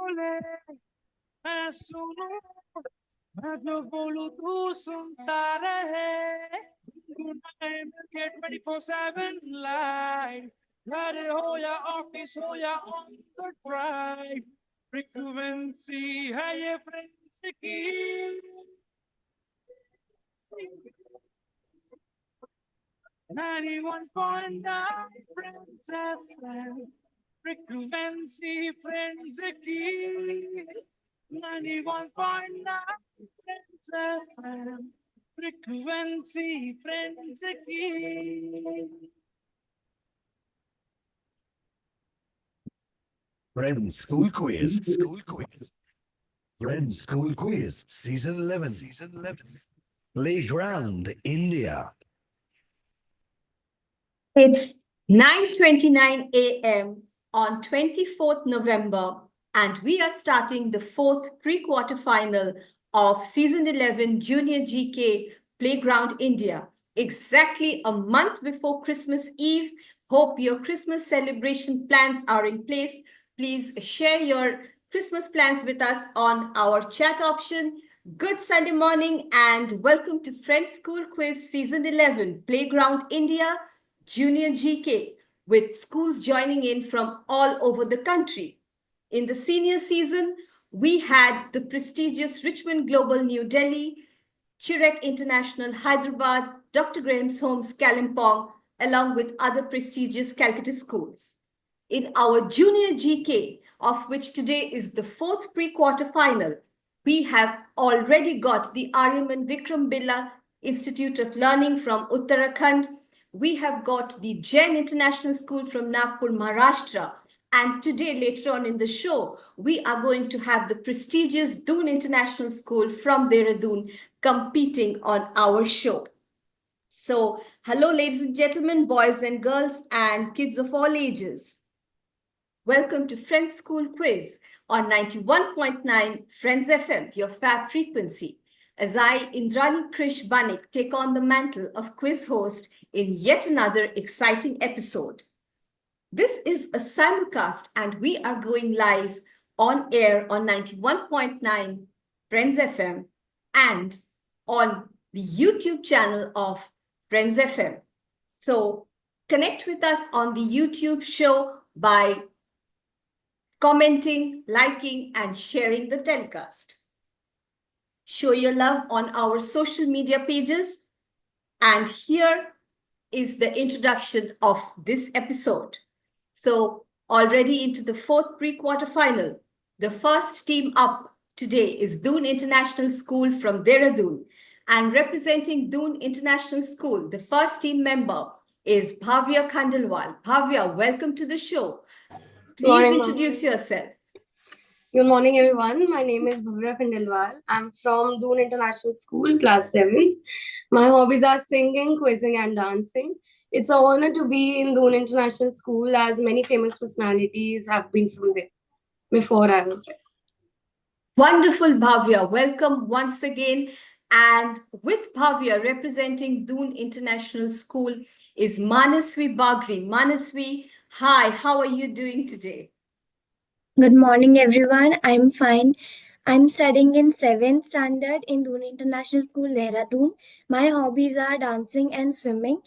बोले मैं सुनूं, मैं जो बोलूं तू सुनता रहे। Good night, get 24/7 live. घर हो या ऑफिस हो या on the drive, frequency है ये फ्रेंड्स की। 91.9 Friends FM, frequency friends की। 91.9 Friends FM, frequency friends की। Friends School Quiz. Friends School Quiz. Season 11. Playground India. It's 9:29 a.m. on 24th November, and we are starting the fourth pre-quarter final of Season 11 Junior GK Playground India. Exactly a month before Christmas Eve. Hope your Christmas celebration plans are in place. Please share your Christmas plans with us on our chat option. Good Sunday morning and welcome to Friends School Quiz Season 11 Playground India Junior GK, with schools joining in from all over the country. In the senior season, we had the prestigious Richmond Global New Delhi, Chirek International Hyderabad, Dr. Graham's Homes Kalimpong, along with other prestigious Calcutta schools. In our junior GK, of which today is the fourth pre-quarter final, we have already got the Aryaman Vikram Birla Institute of Learning from Uttarakhand. We have got the Jain International School from Nagpur, Maharashtra. And today, later on in the show, we are going to have the prestigious Doon International School from Dehradun competing on our show. So, hello, ladies and gentlemen, boys and girls, and kids of all ages. Welcome to Friends School Quiz on 91.9 Friends FM, your fab frequency, as I, Indrani Krish Banik, take on the mantle of quiz host in yet another exciting episode. This is a simulcast and we are going live on air on 91.9 Friends FM and on the YouTube channel of Friends FM. So connect with us on the YouTube show by commenting, liking, and sharing the telecast. Show your love on our social media pages. And here is the introduction of this episode. So already into the fourth pre-quarter final, the first team up today is Doon International School from Dehradun. And representing Doon International School, the first team member is Bhavya Khandelwal. Bhavya, welcome to the show. Please introduce yourself. Good morning, everyone. My name is Bhavya Khandelwal. I'm from Doon International School, class 7th. My hobbies are singing, quizzing, and dancing. It's an honor to be in Doon International School, as many famous personalities have been from there before I was there. Wonderful, Bhavya. Welcome once again. And with Bhavya representing Doon International School is Manasvi Bagri. Manasvi, hi, how are you doing today? Good morning, everyone. I'm fine. I'm studying in 7th standard in Doon International School, Dehradun. My hobbies are dancing and swimming.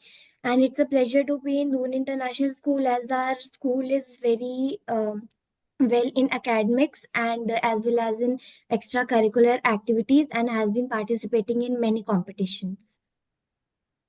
And it's a pleasure to be in Doon International School, as our school is very well in academics and as well as in extracurricular activities and has been participating in many competitions.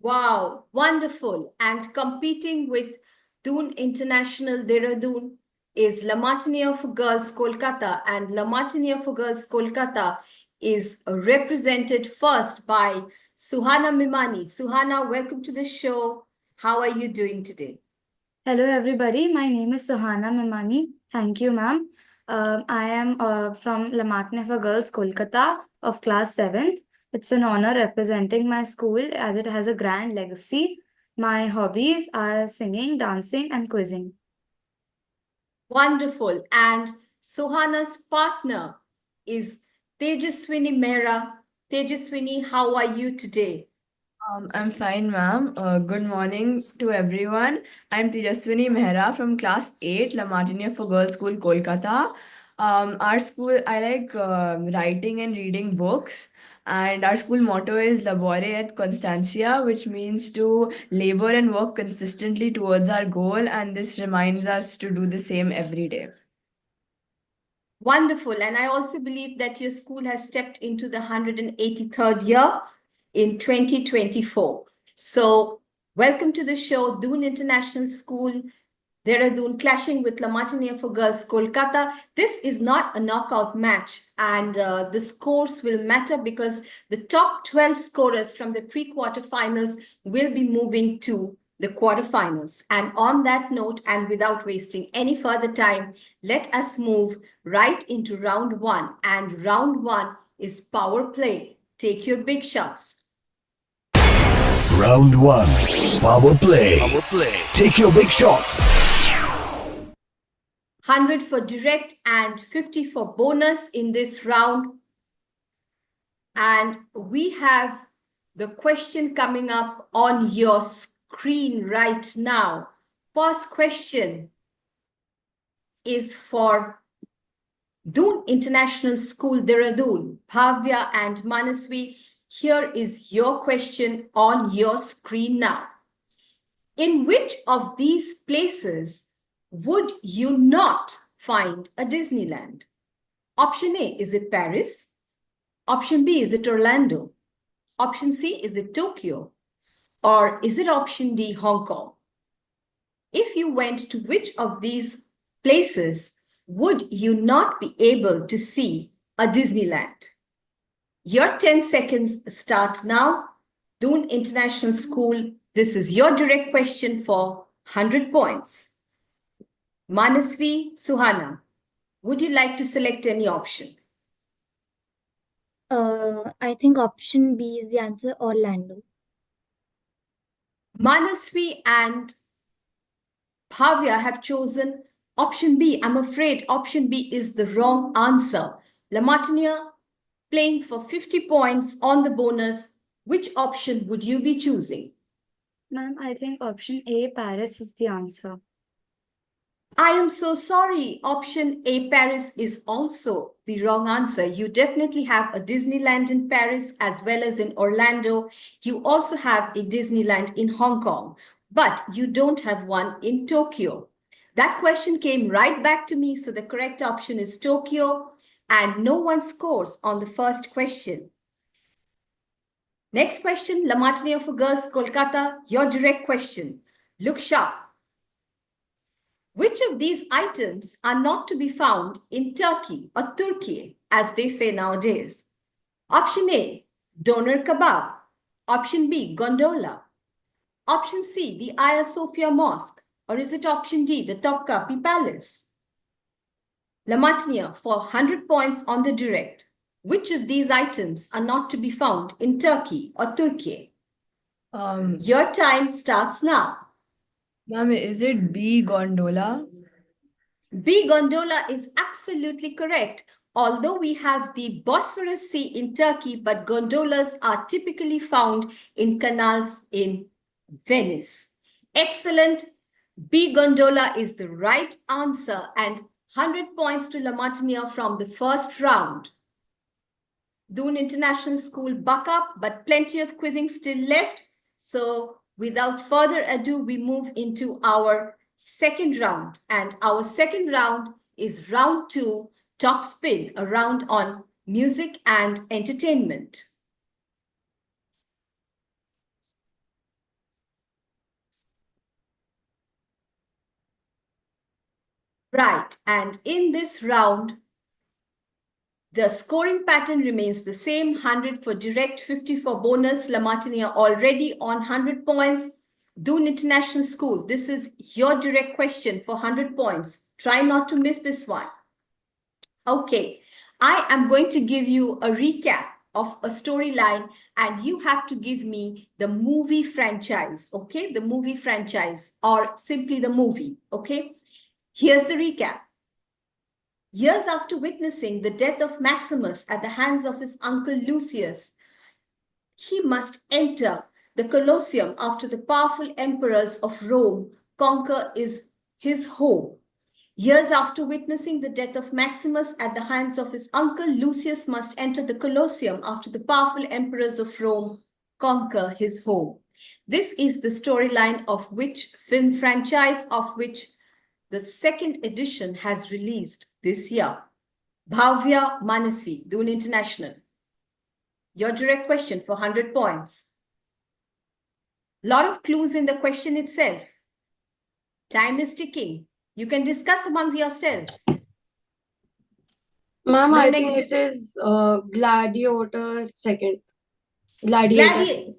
Wow, wonderful. And competing with Doon International Dehradun is La Martiniere for Girls Kolkata, and La Martiniere for Girls Kolkata is represented first by Suhana Mimani. Suhana, welcome to the show. How are you doing today? Hello, everybody. My name is Suhana Mimani. Thank you, ma'am. I am from La Martiniere for Girls, Kolkata, of class 7th. It's an honor representing my school as it has a grand legacy. My hobbies are singing, dancing, and quizzing. Wonderful. And Suhana's partner is Tejaswini Mehra. Tejaswini, how are you today? I'm fine, ma'am. Good morning to everyone. I'm Tejaswini Mehra from class 8, La Martiniere for Girls School, Kolkata. Our school, I like writing and reading books, and our school motto is Labore et Constantia, which means to labor and work consistently towards our goal, and this reminds us to do the same every day. Wonderful. And I also believe that your school has stepped into the 183rd year in 2024. So welcome to the show, Doon International School, Dehradun clashing with La Martiniere for Girls, Kolkata. This is not a knockout match, and the scores will matter because the top 12 scorers from the pre-quarterfinals will be moving to the quarterfinals. And on that note, and without wasting any further time, let us move right into round one. And round one is power play. Take your big shots. Round 1. Power play. Take your big shots. 100 for direct and 50 for bonus in this round. And we have the question coming up on your screen right now. First question is for Doon International School, Dehradun, Bhavya and Manasvi. Here is your question on your screen now. In which of these places would you not find a Disneyland? Option A, is it Paris? Option B, is it Orlando? Option C, is it Tokyo? Or is it option D, Hong Kong? If you went to which of these places would you not be able to see a Disneyland? Your 10 seconds start now. Doon International School, this is your direct question for 100 points. Manasvi, Suhana, would you like to select any option? I think option B is the answer, Orlando. Manasvi and Bhavya have chosen option B. I'm afraid option B is the wrong answer. La Martiniere playing for 50 points on the bonus. Which option would you be choosing? Ma'am, I think option A, Paris, is the answer. I am so sorry. Option A, Paris, is also the wrong answer. You definitely have a Disneyland in Paris as well as in Orlando. You also have a Disneyland in Hong Kong, but you don't have one in Tokyo. That question came right back to me, so the correct option is Tokyo, and no one scores on the first question. Next question, La Martiniere for Girls, Kolkata, your direct question. Look sharp. Which of these items are not to be found in Turkey or Turkey, as they say nowadays? Option A, doner kebab. Option B, gondola. Option C, the Hagia Sophia Mosque. Or is it option D, the Topkapi Palace? La Martiniere for 100 points on the direct. Which of these items are not to be found in Turkey or Turkey? Your time starts now. Ma'am, is it B, gondola? B, gondola is absolutely correct. Although we have the Bosphorus Sea in Turkey, but gondolas are typically found in canals in Venice. Excellent. B, gondola is the right answer, and 100 points to La Martiniere from the first round. Doon International School buck up, but plenty of quizzing still left. So without further ado, we move into our second round. And our second round is round 2, top spin, a round on music and entertainment. Right, and in this round, the scoring pattern remains the same, 100 for direct, 50 for bonus. La Martiniere already on 100 points. Doon International School, this is your direct question for 100 points. Try not to miss this one. Okay, I am going to give you a recap of a storyline, and you have to give me the movie franchise, okay? The movie franchise, or simply the movie, okay? Here's the recap. Years after witnessing the death of Maximus at the hands of his uncle Lucius, he must enter the Colosseum after the powerful emperors of Rome conquer his home. Years after witnessing the death of Maximus at the hands of his uncle, Lucius must enter the Colosseum after the powerful emperors of Rome conquer his home. This is the storyline of which film franchise of which the second edition has released this year. Bhavya Manasvi, Doon International. Your direct question for 100 points. Lot of clues in the question itself. Time is ticking. You can discuss amongst yourselves. Ma'am, No I think negative. it is Gladiator second. Gladiator.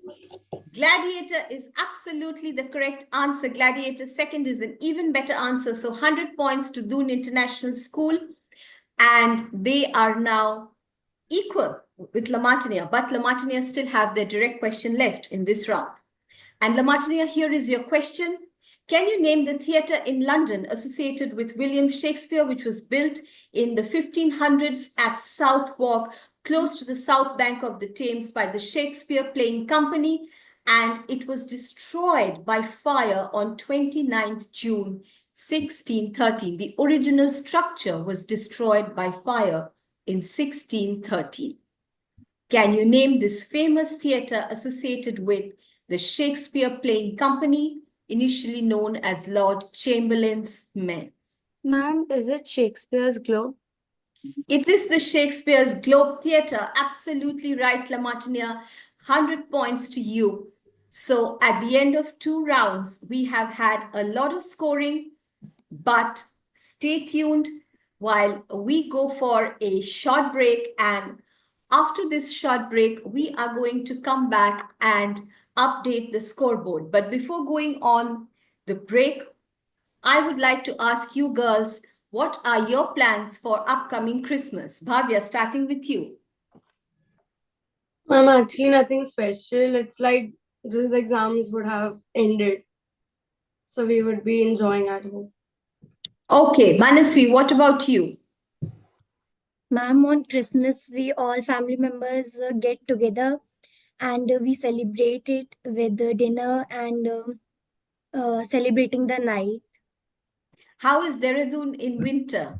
Gladiator is absolutely the correct answer. Gladiator second is an even better answer. So 100 points to Doon International School. And they are now equal with La Martiniere. But La Martiniere still have their direct question left in this round. And La Martiniere, here is your question. Can you name the theatre in London associated with William Shakespeare, which was built in the 1500s at Southwark, close to the south bank of the Thames by the Shakespeare Playing Company, and it was destroyed by fire on 29th June 1613. The original structure was destroyed by fire in 1613. Can you name this famous theatre associated with the Shakespeare Playing Company, initially known as Lord Chamberlain's Men? Ma'am, is it Shakespeare's Globe? It is the Shakespeare's Globe Theatre. Absolutely right, La Martiniere. 100 points to you. So at the end of 2 rounds, we have had a lot of scoring, but stay tuned while we go for a short break. And after this short break, we are going to come back and update the scoreboard. But before going on the break, I would like to ask you girls, what are your plans for upcoming Christmas? Bhavya, starting with you. Ma'am, actually nothing special. It's like just the exams would have ended. So we would be enjoying at home. Okay, Manasvi, what about you? Ma'am, on Christmas, we all family members get together and we celebrate it with the dinner and celebrating the night. How is Dehradun in winter?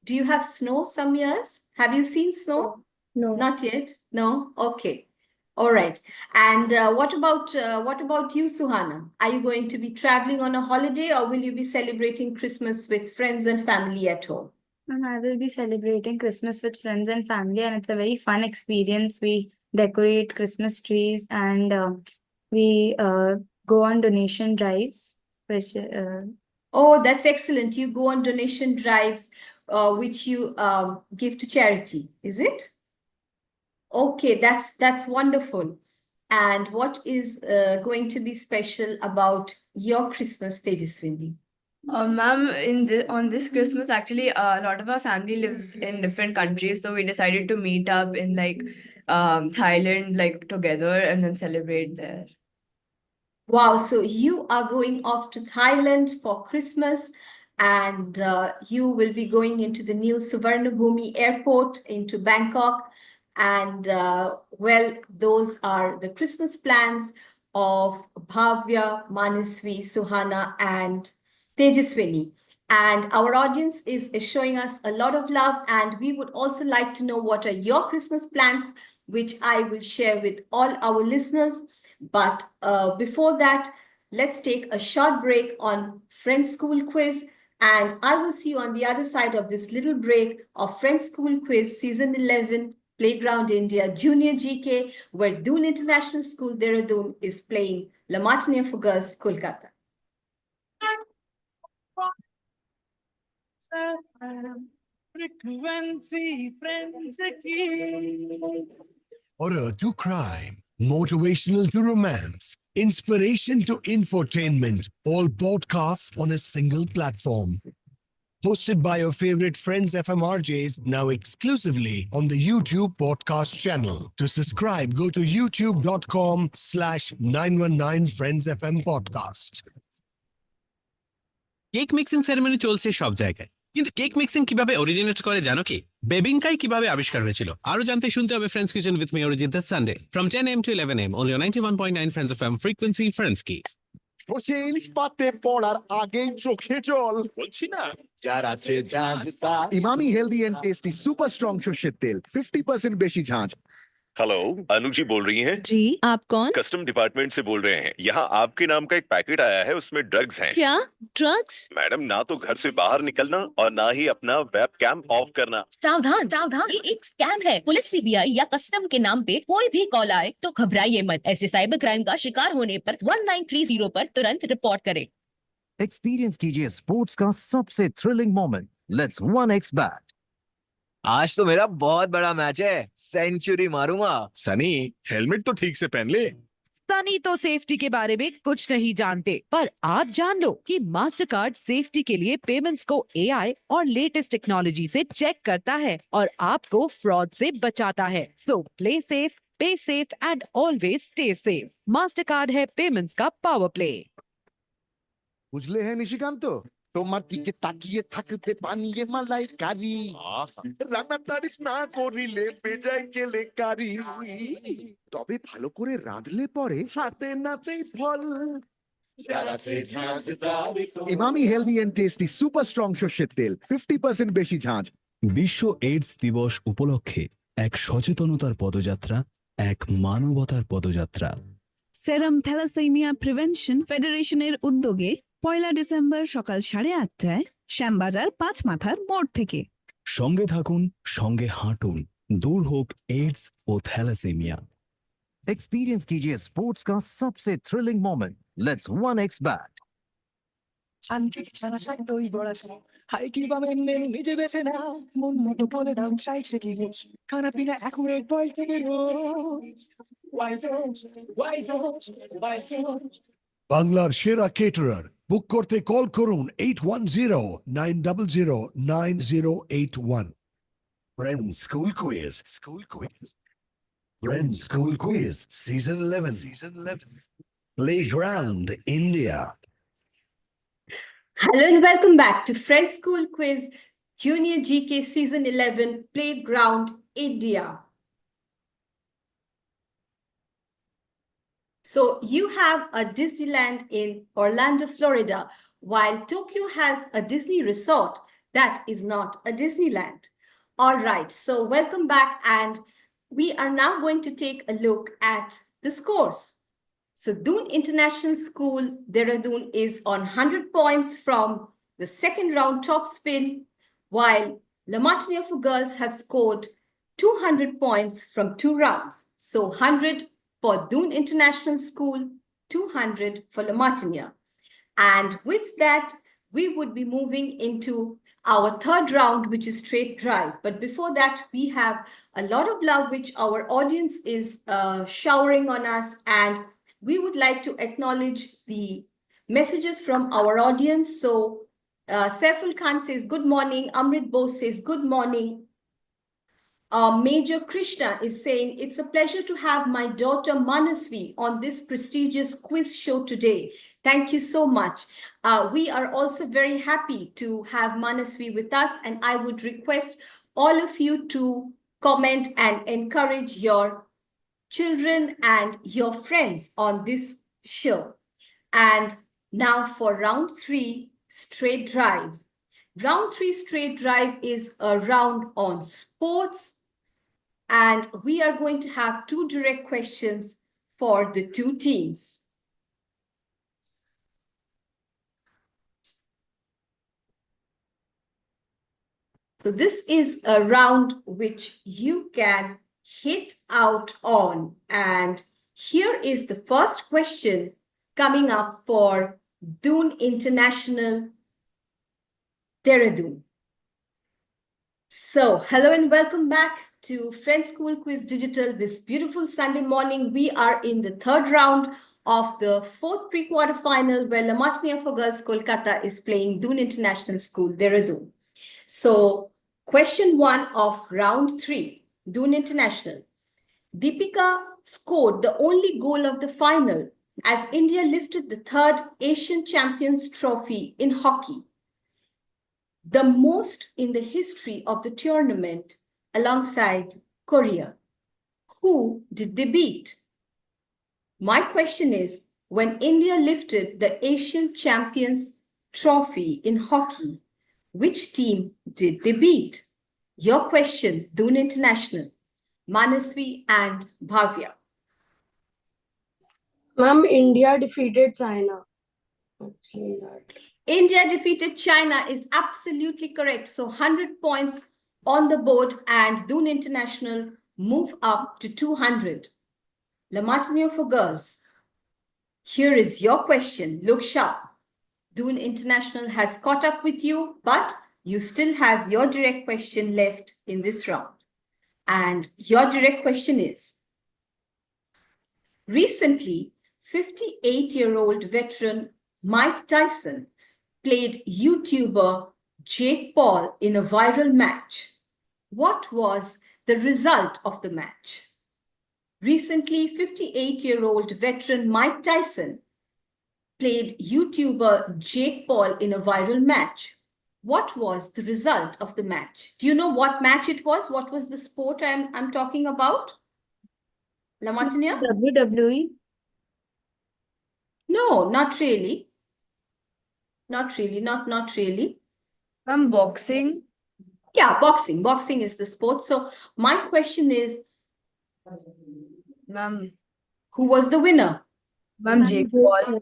Do you have snow some years? Have you seen snow? No. Not yet. No. Okay. All right. And what about you, Suhana? Are you going to be traveling on a holiday, or will you be celebrating Christmas with friends and family at home? And I will be celebrating Christmas with friends and family, and it's a very fun experience. We decorate Christmas trees and we go on donation drives, which Oh, that's excellent. You go on donation drives, which you give to charity, is it? Okay, that's wonderful. And what is going to be special about your Christmas, Tejaswini? Ma'am, on this Christmas, actually, a lot of our family lives in different countries, so we decided to meet up in like Thailand, like together, and then celebrate there. Wow, so you are going off to Thailand for Christmas, and you will be going into the new Suvarnabhumi airport into Bangkok. And well, those are the Christmas plans of Bhavya, Manasvi, Suhana, and Tejaswini. And our audience is showing us a lot of love, and we would also like to know what are your Christmas plans, which I will share with all our listeners. But before that, let's take a short break on Friends School Quiz. And I will see you on the other side of this little break of Friends School Quiz Season 11, Playground India Junior GK, where Doon International School, Dehradun is playing La Martiniere for Girls, Kolkata. Frequency, friends की. Horror to crime, motivational to romance, inspiration to infotainment, all podcasts on a single platform. Hosted by your favorite Friends FM RJs, now exclusively on the YouTube podcast channel. To subscribe, go to youtube.com/919friendsfm podcast. Cake mixing ceremony চলছে সব জায়গায়, কিন্তু cake mixing কিভাবে originate করে জানো কি? বেবিংকাই কিভাবে আবিষ্কার হয়েছিল আরো জানতে শুনতে হবে friends kitchen with me Arijit this Sunday from 10 AM to 11 AM only on 91.9 Friends FM frequency Friends Key. সর্ষে ইলিশ পাতে পড়ার আগেই চোখে জল। বলছি না যার আছে ঝাঁঝ তার Emami healthy and tasty super strong সর্ষের তেল 50% বেশি ঝাঁঝ। हेलो अनु जी बोल रही हैं? जी आप कौन? कस्टम डिपार्टमेंट से बोल रहे हैं। यहाँ आपके नाम का एक पैकेट आया है, उसमें ड्रग्स हैं। क्या ड्रग्स? मैडम, ना तो घर से बाहर निकलना और ना ही अपना वेब कैम ऑफ करना। सावधान सावधान, ये एक स्कैम है। पुलिस, सीबीआई या कस्टम के नाम पे कोई भी कॉल आए तो घबराइए मत। ऐसे साइबर क्राइम का शिकार होने पर 1930 पर तुरंत रिपोर्ट करें। एक्सपीरियंस कीजिए स्पोर्ट्स का सबसे thrilling moment. Let's 1x bat. आज तो मेरा बहुत बड़ा मैच है, सेंचुरी मारूंगा। सनी, हेलमेट तो ठीक से पहन ले। सनी तो सेफ्टी के बारे में कुछ नहीं जानते, पर आज जान लो कि मास्टरकार्ड सेफ्टी के लिए पेमेंट्स को एआई और लेटेस्ट टेक्नोलॉजी से चेक करता है और आपको फ्रॉड से बचाता है। सो प्ले सेफ, पे safe and always stay safe. Mastercard है पेमेंट्स का पावर प्ले। বুঝলে হে নিশিকান্ত, তোমার দিকে তাকিয়ে থাকবে পানিয়ে মালাই কারি, রান্না তারিফ না করিলে বেজায় কেলে কারি, তবে ভালো করে রাঁধলে পরে হাতে নাতেই ফল। Emami healthy and tasty super strong সর্ষের তেল 50% বেশি ঝাঁঝ। বিশ্ব এইডস দিবস উপলক্ষে এক সচেতনতার পদযাত্রা, এক মানবতার পদযাত্রা। সেরাম থ্যালাসেমিয়া প্রিভেনশন ফেডারেশনের উদ্যোগে 1 ডিসেম্বর সকাল 8:30 শ্যামবাজার 5 মাথার মোড় থেকে। সঙ্গে থাকুন, সঙ্গে হাঁটুন, দূর হোক এইডস ও থ্যালাসেমিয়া। एक्सपीरियंस कीजिए स्पोर्ट्स का सबसे thrilling moment. Let's 1x bat. নিজে বেছে নাও, মন মতো বলে দাও চাইছে কি রোজ, খানা পিনা অ্যাকুরেট বল থেকে রোজ। বাংলার সেরা কেটারার বুক করতে কল করুন 8109009081। Friends School Quiz, Friends School Quiz, Season 11, Playground India. Hello and welcome back to Friends School Quiz Junior GK Season 11 Playground India. So you have a Disneyland in Orlando, Florida, while Tokyo has a Disney resort that is not a Disneyland. All right, so welcome back, and we are now going to take a look at the scores. So Doon International School, Dehradun is on 100 points from the second round top spin, while La Martiniere for Girls have scored 200 points from 2 rounds. So 100 for Doon International School, 200 for La Martiniere. And with that, we would be moving into our third round, which is straight drive. But before that, we have a lot of love which our audience is showering on us, and we would like to acknowledge the messages from our audience. So Saiful Khan says, good morning. Amrit Bose says, good morning. Major Krishna is saying, it's a pleasure to have my daughter Manasvi on this prestigious quiz show today. Thank you so much. We are also very happy to have Manasvi with us, and I would request all of you to comment and encourage your children and your friends on this show. And now for round 3, straight drive. Round 3 straight drive is a round on sports, and we are going to have 2 direct questions for the 2 teams. So this is a round which you can hit out on, and here is the first question coming up for Doon International Dehradun. So hello and welcome back to Friends School Quiz Digital. This beautiful Sunday morning, we are in the third round of the 4th pre-quarter final, where La Martiniere for Girls Kolkata is playing Doon International School Dehradun. So question 1 of round 3, Doon International. Deepika scored the only goal of the final as India lifted the 3rd Asian Champions Trophy in hockey, the most in the history of the tournament alongside Korea. Who did they beat? My question is, when India lifted the Asian Champions Trophy in hockey, which team did they beat? Your question, Doon International, Manasvi and Bhavya. Ma'am, India defeated China. I've seen that. India defeated China is absolutely correct. So 100 points on the board and Doon International move up to 200. La Martiniere for girls. Here is your question. Look sharp. Doon International has caught up with you, but you still have your direct question left in this round. And your direct question is, recently, 58-year-old veteran Mike Tyson played YouTuber Jake Paul in a viral match. What was the result of the match? Recently, 58-year-old veteran Mike Tyson played YouTuber Jake Paul in a viral match. What was the result of the match? Do you know what match it was? What was the sport I'm talking about? La Martiniere? WWE? No, not really. Not really, not really. Boxing. Yeah, boxing. Boxing is the sport. So my question is, Ma'am. who was the winner? Ma'am, Jake Paul.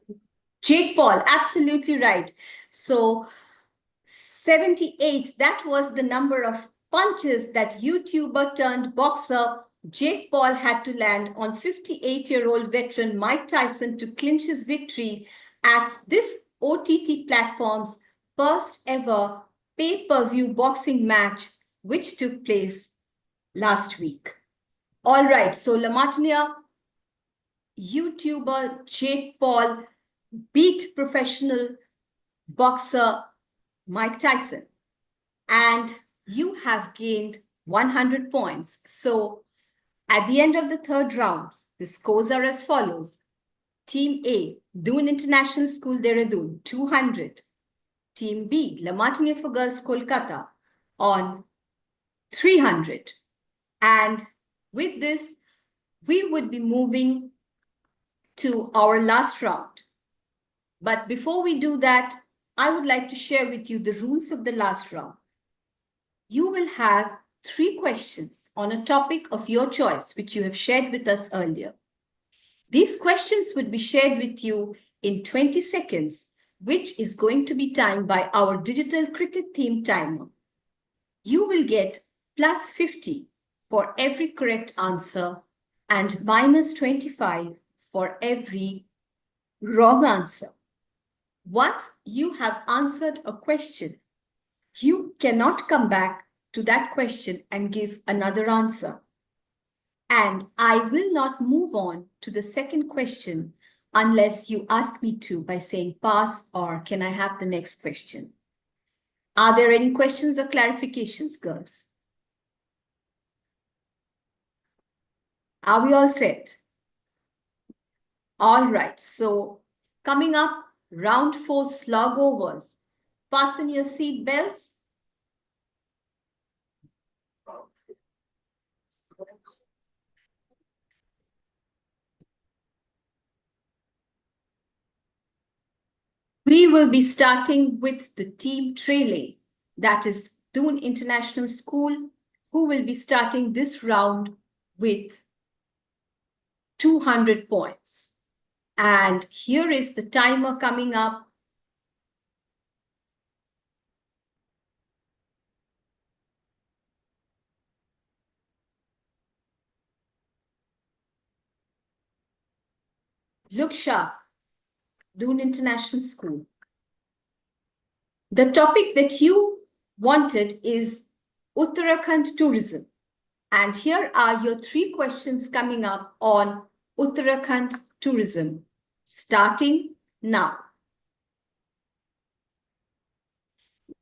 Jake Paul, absolutely right. So 78, that was the number of punches that YouTuber turned boxer Jake Paul had to land on 58-year-old veteran Mike Tyson to clinch his victory at this OTT platform's first ever pay-per-view boxing match, which took place last week. All right, so La Martiniere, YouTuber Jake Paul beat professional boxer Mike Tyson, and you have gained 100 points. So at the end of the third round, the scores are as follows. Team A, Doon International School, Dehradun, 200. Team B, La Martiniere for Girls, Kolkata, on 300. And with this, we would be moving to our last round. But before we do that, I would like to share with you the rules of the last round. You will have 3 questions on a topic of your choice, which you have shared with us earlier. These questions would be shared with you in 20 seconds, which is going to be timed by our digital cricket theme timer. You will get plus 50 for every correct answer and minus 25 for every wrong answer. Once you have answered a question, you cannot come back to that question and give another answer. And I will not move on to the second question unless you ask me to by saying pass or can I have the next question. Are there any questions or clarifications, girls? Are we all set? All right, so coming up, round 4 slog overs. Fasten your seat belts. We will be starting with the team trailing, that is Doon International School, who will be starting this round with 200 points. And here is the timer coming up. Look sharp. Doon International School. The topic that you wanted is Uttarakhand tourism. And here are your 3 questions coming up on Uttarakhand tourism, starting now.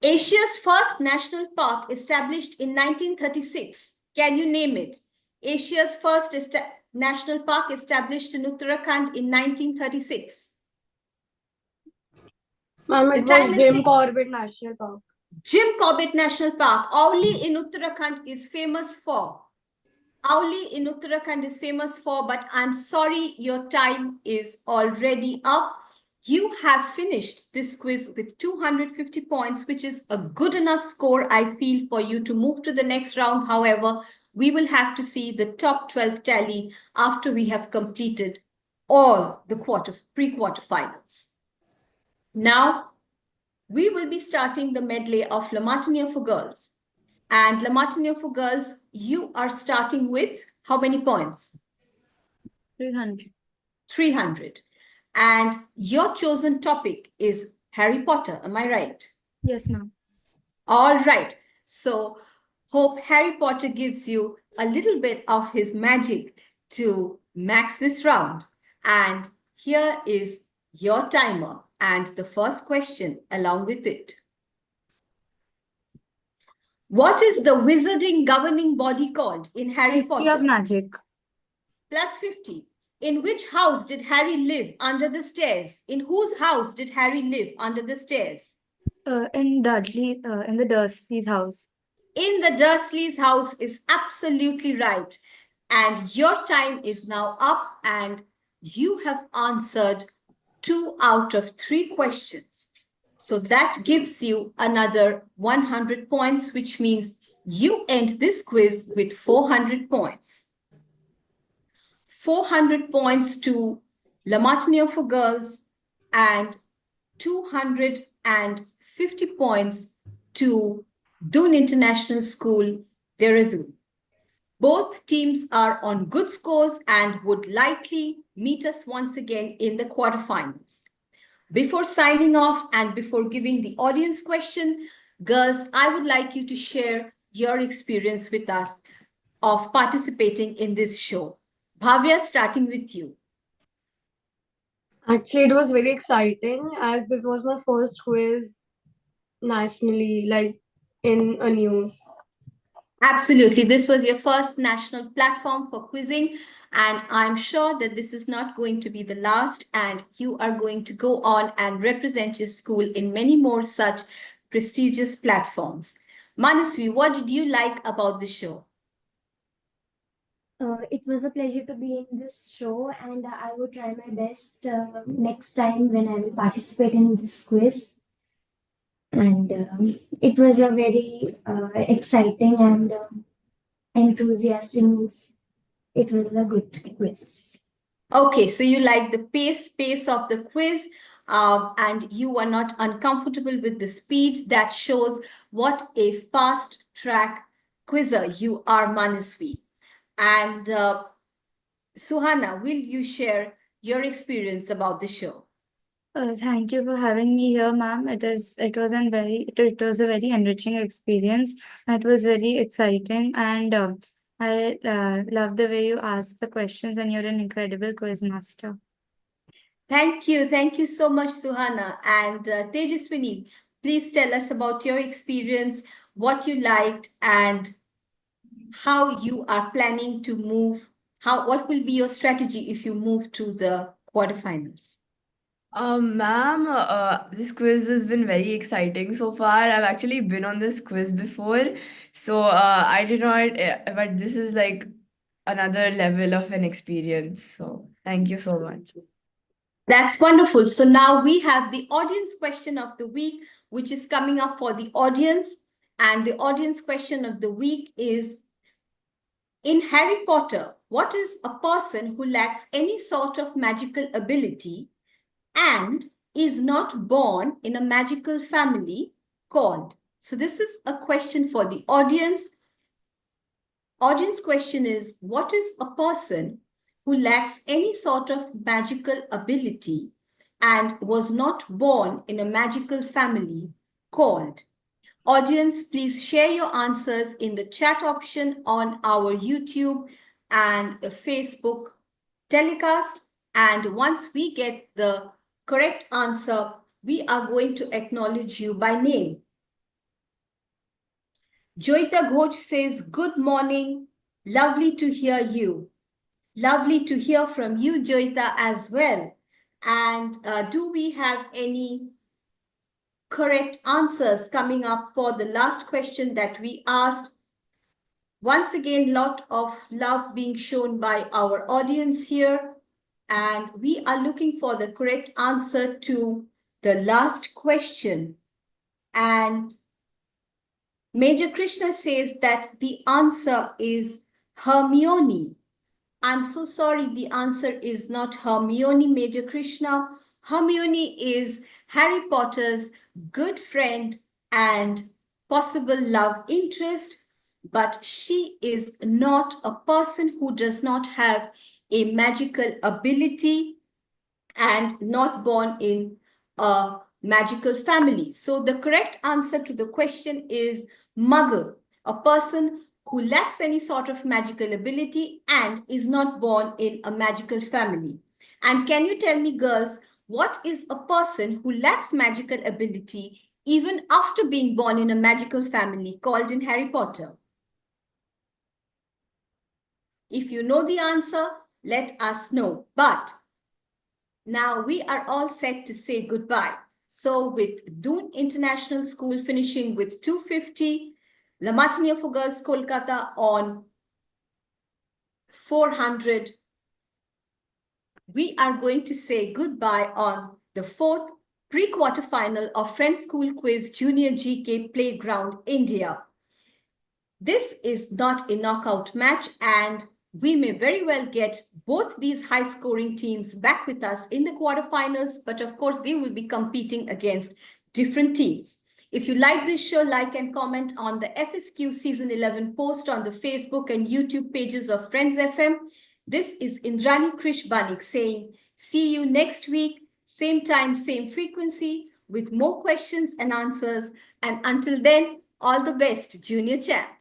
Asia's first national park established in 1936. Can you name it? Asia's first national park established in Uttarakhand in 1936. Ma'am, it was Jim Corbett National Park. Jim Corbett National Park, only in Uttarakhand, is famous for Auli in Uttarakhand is famous for, but I'm sorry, your time is already up. You have finished this quiz with 250 points, which is a good enough score, I feel, for you to move to the next round. However, we will have to see the top 12 tally after we have completed all the pre-quarter finals. Now, we will be starting the medley of La Martiniere for Girls. And La Martiniere for Girls, you are starting with how many points? 300. 300. And your chosen topic is Harry Potter, am I right? Yes, ma'am. All right. So, hope Harry Potter gives you a little bit of his magic to max this round. And here is your timer and the first question along with it. What is the wizarding governing body called in Harry Ministry Potter? of Magic. Plus 50. In which house did Harry live under the stairs? In whose house did Harry live under the stairs? In Dudley, in the Dursley's house. In the Dursley's house is absolutely right. And your time is now up and you have answered 2 out of 3 questions. So that gives you another 100 points, which means you end this quiz with 400 points. 400 points to La Martiniere for Girls and 250 points to Doon International School, Dehradun. Both teams are on good scores and would likely meet us once again in the quarterfinals. Before signing off and before giving the audience question, girls, I would like you to share your experience with us of participating in this show. Bhavya, starting with you. Actually, it was very exciting as this was my first quiz nationally, like in a news. Absolutely. This was your first national platform for quizzing, and I'm sure that this is not going to be the last, and you are going to go on and represent your school in many more such prestigious platforms. Manasvi, what did you like about the show? It was a pleasure to be in this show, and I will try my best next time when I will participate in this quiz. And it was a very exciting and enthusiastic means. It was a good quiz. Okay, so you like the pace of the quiz, and you were not uncomfortable with the speed. That shows what a fast track quizzer you are, Manasvi. And Suhana, will you share your experience about the show? Thank you for having me here, ma'am. It was a very enriching experience. It was very exciting, and I love the way you ask the questions, and you're an incredible quiz master. Thank you so much, Suhana. And Tejaswini, please tell us about your experience, what you liked, and how you are planning to move. What will be your strategy if you move to the quarterfinals? Ma'am, this quiz has been very exciting so far. I've actually been on this quiz before, so I did not, but this is like another level of an experience. So thank you so much. That's wonderful. So now we have the audience question of the week, which is coming up for the audience. And the audience question of the week is, in Harry Potter, what is a person who lacks any sort of magical ability and is not born in a magical family called? So this is a question for the audience. Audience question is, what is a person who lacks any sort of magical ability and was not born in a magical family called? Audience, please share your answers in the chat option on our YouTube and Facebook telecast. And once we get the correct answer, we are going to acknowledge you by name. Joita Ghosh says, good morning. Lovely to hear you. Lovely to hear from you, Joita, as well. And do we have any correct answers coming up for the last question that we asked? Once again, lot of love being shown by our audience here. And we are looking for the correct answer to the last question. And Major Krishna says that the answer is Hermione. I'm so sorry, the answer is not Hermione, Major Krishna. Hermione is Harry Potter's good friend and possible love interest, but she is not a person who does not have a magical ability and not born in a magical family. So the correct answer to the question is Muggle, a person who lacks any sort of magical ability and is not born in a magical family. And can you tell me, girls, what is a person who lacks magical ability even after being born in a magical family called in Harry Potter? If you know the answer, let us know. But now we are all set to say goodbye. So with Doon International School finishing with 250, La Martiniere for Girls Kolkata on 400, we are going to say goodbye on the fourth pre-quarterfinal of Friends School Quiz Junior GK Playground India. This is not a knockout match, and we may very well get both these high-scoring teams back with us in the quarterfinals, but of course, they will be competing against different teams. If you like this show, like and comment on the FSQ Season 11 post on the Facebook and YouTube pages of Friends FM. This is Indrani Krish Banik saying, see you next week, same time, same frequency, with more questions and answers. And until then, all the best, Junior Champ.